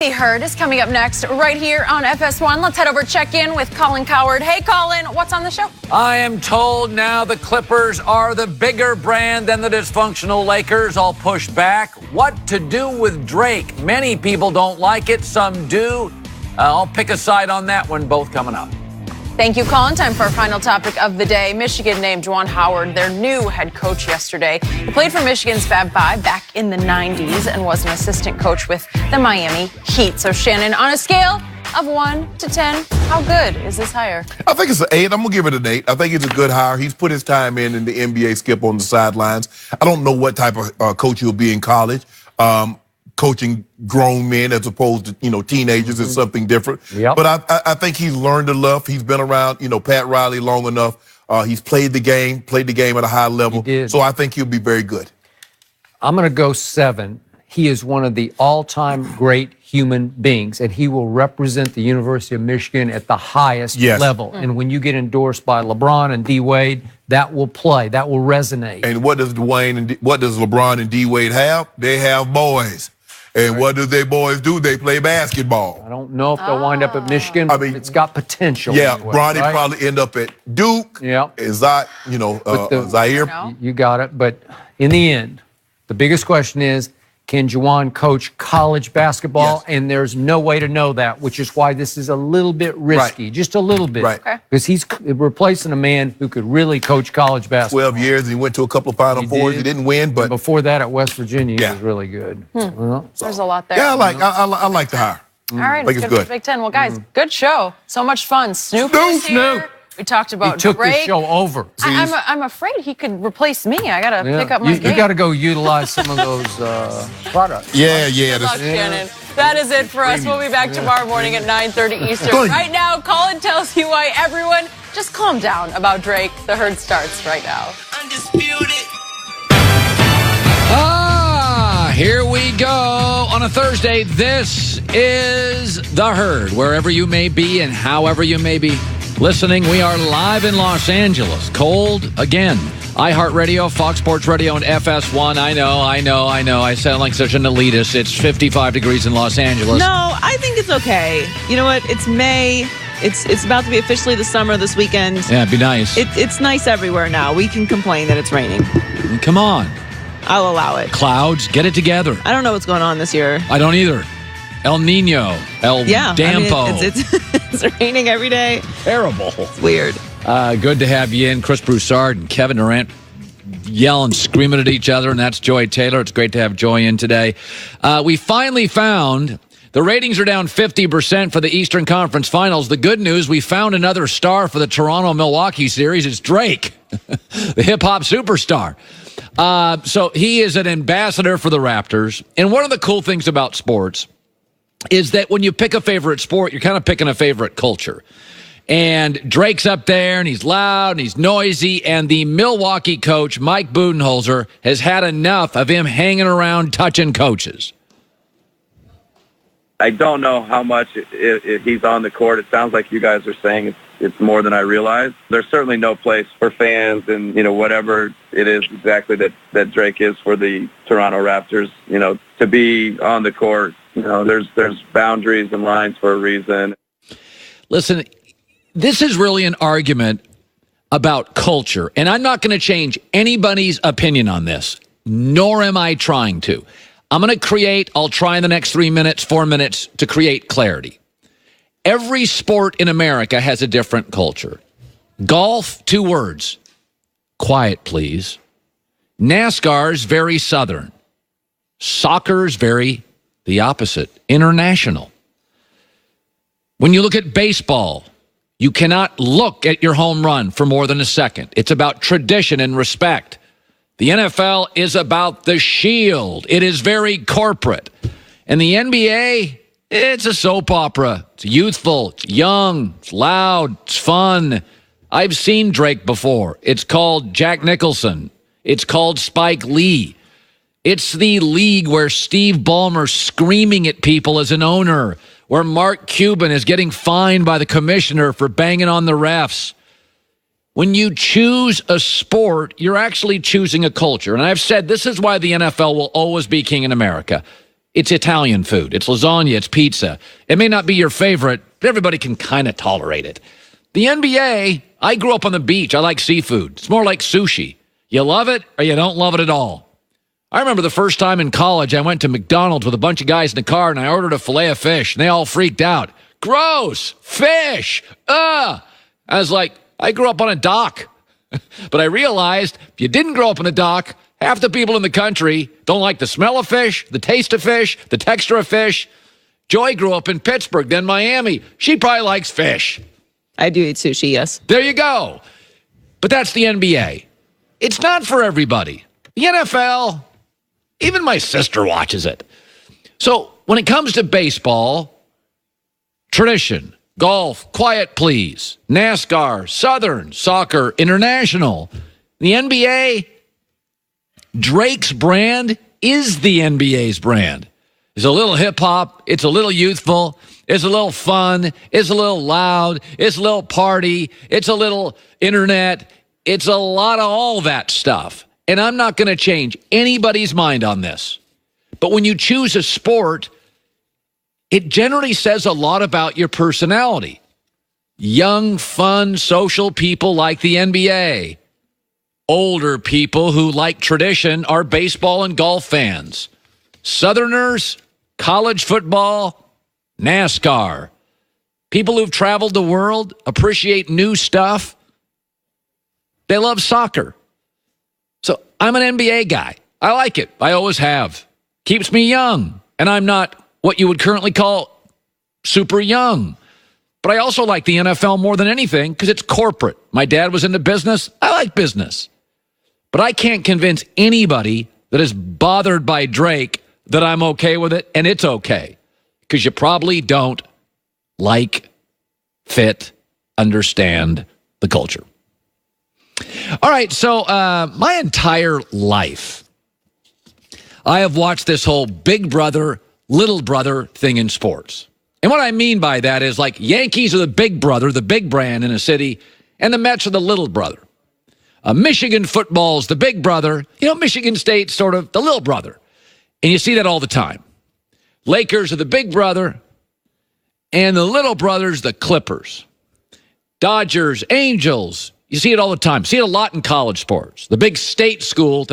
Herd is coming up next right here on FS1. Let's head over check in with Colin Cowherd. Hey, Colin, what's on the show? I am told now the Clippers are the bigger brand than the dysfunctional Lakers. I'll push back. What to do with Drake? Many people don't like it. Some do. I'll pick a side on that one. Both coming up. Thank you, Colin. Time for our final topic of the day. Michigan named Juwan Howard their new head coach yesterday. He played for Michigan's Fab Five back in the 90s and was an assistant coach with the Miami Heat. So, Shannon, on a scale of 1 to 10, how good is this hire? I think it's an 8. I'm going to give it an 8. I think it's a good hire. He's put his time in the NBA, Skip, on the sidelines. I don't know what type of coach he'll be in college. Coaching grown men as opposed to, teenagers is something different. Yep. But I think he's learned enough. He's been around, Pat Riley long enough. He's played the game at a high level. He did. So I think he'll be very good. I'm going to go 7. He is one of the all-time great human beings, and he will represent the University of Michigan at the highest level. And when you get endorsed by LeBron and D. Wade, that will play. That will resonate. And what does LeBron and D. Wade have? They have boys. And what do they boys do? They play basketball. I don't know if they'll wind up at Michigan, but it's got potential. Yeah, anyway, Bronny right? probably end up at Duke. Yeah. Zaire. You got it. But in the end, the biggest question is, can Juwan coach college basketball? Yes. And there's no way to know that, which is why this is a little bit risky, just a little bit. Right. Because he's replacing a man who could really coach college basketball. 12 years, and he went to a couple of Final Fours. He didn't win, but and before that at West Virginia, he was really good. Well, There's a lot there. yeah, I like the hire. All right, think it's it's good for good. Big Ten. Well, guys, good show. So much fun. Snoop is here. We talked about he took Drake. the show over. I'm afraid he could replace me. I got to pick up my game. You got to go utilize some of those products. Yeah. Good luck, Shannon. That is it for us. We'll be back tomorrow morning at 9:30 Eastern. Right now, Colin tells you why everyone just calm down about Drake. The Herd starts right now. Undisputed. Here we go on a Thursday. This is The Herd. Wherever you may be and however you may be listening, we are live in Los Angeles. Cold again. iHeartRadio, Fox Sports Radio, and FS1. I know. I sound like such an elitist. It's 55 degrees in Los Angeles. No, I think it's okay. You know what? It's May. It's about to be officially the summer this weekend. Yeah, it'd be nice. It's nice everywhere now. We can complain that it's raining. Come on. I'll allow it. Clouds, get it together. I don't know what's going on this year. I don't either. El Nino, Dampo. I mean, it's raining every day. Terrible. It's weird. Good to have you in. Chris Broussard and Kevin Durant yelling, screaming at each other, and that's Joy Taylor. It's great to have Joy in today. We finally found the ratings are down 50% for the Eastern Conference Finals. The good news, we found another star for the Toronto-Milwaukee series. It's Drake, the hip-hop superstar. So he is an ambassador for the Raptors. And one of the cool things about sports is that when you pick a favorite sport, you're kind of picking a favorite culture. And Drake's up there, and he's loud, and he's noisy, and the Milwaukee coach, Mike Budenholzer, has had enough of him hanging around touching coaches. I don't know how much if he's on the court. It sounds like you guys are saying it's more than I realized. There's certainly no place for fans and, whatever it is exactly that Drake is for the Toronto Raptors, to be on the court. There's boundaries and lines for a reason. Listen, this is really an argument about culture, and I'm not going to change anybody's opinion on this, nor am I trying to. I'll try in the next 4 minutes to create clarity. Every sport in America has a different culture. Golf, 2 words. Quiet, please. NASCAR's very Southern. Soccer's very the opposite, international. When you look at baseball, you cannot look at your home run for more than a second. It's about tradition and respect. The NFL is about the shield. It is very corporate. And the NBA, it's a soap opera. It's youthful, it's young, it's loud, it's fun. I've seen Drake before. It's called Jack Nicholson. It's called Spike Lee. It's the league where Steve Ballmer's screaming at people as an owner, where Mark Cuban is getting fined by the commissioner for banging on the refs. When you choose a sport, you're actually choosing a culture. And I've said this is why the NFL will always be king in America. It's Italian food. It's lasagna. It's pizza. It may not be your favorite, but everybody can kind of tolerate it. The NBA, I grew up on the beach. I like seafood. It's more like sushi. You love it or you don't love it at all. I remember the first time in college, I went to McDonald's with a bunch of guys in the car, and I ordered a filet of fish, and they all freaked out. Gross! Fish! I was like, I grew up on a dock. But I realized if you didn't grow up on a dock, half the people in the country don't like the smell of fish, the taste of fish, the texture of fish. Joy grew up in Pittsburgh, then Miami. She probably likes fish. I do eat sushi, yes. There you go. But that's the NBA. It's not for everybody. The NFL, even my sister watches it. So when it comes to baseball, tradition, golf, quiet please, NASCAR, Southern, soccer, international, the NBA, Drake's brand is the NBA's brand. It's a little hip-hop. It's a little youthful. It's a little fun. It's a little loud. It's a little party. It's a little internet. It's a lot of all that stuff. And I'm not going to change anybody's mind on this. But when you choose a sport, it generally says a lot about your personality. Young, fun, social people like the NBA. Older people who like tradition are baseball and golf fans. Southerners, college football, NASCAR. People who've traveled the world, appreciate new stuff. They love soccer. So I'm an NBA guy. I like it. I always have. Keeps me young. And I'm not what you would currently call super young. But I also like the NFL more than anything because it's corporate. My dad was into business. I like business. But I can't convince anybody that is bothered by Drake that I'm okay with it, and it's okay. Because you probably don't like, fit, understand the culture. All right, so my entire life, I have watched this whole big brother, little brother thing in sports. And what I mean by that is like Yankees are the big brother, the big brand in a city, and the Mets are the little brother. Michigan football's the big brother. You know, Michigan State's sort of the little brother. And you see that all the time. Lakers are the big brother, and the little brother's the Clippers. Dodgers, Angels. You see it all the time. See it a lot in college sports. The big state school.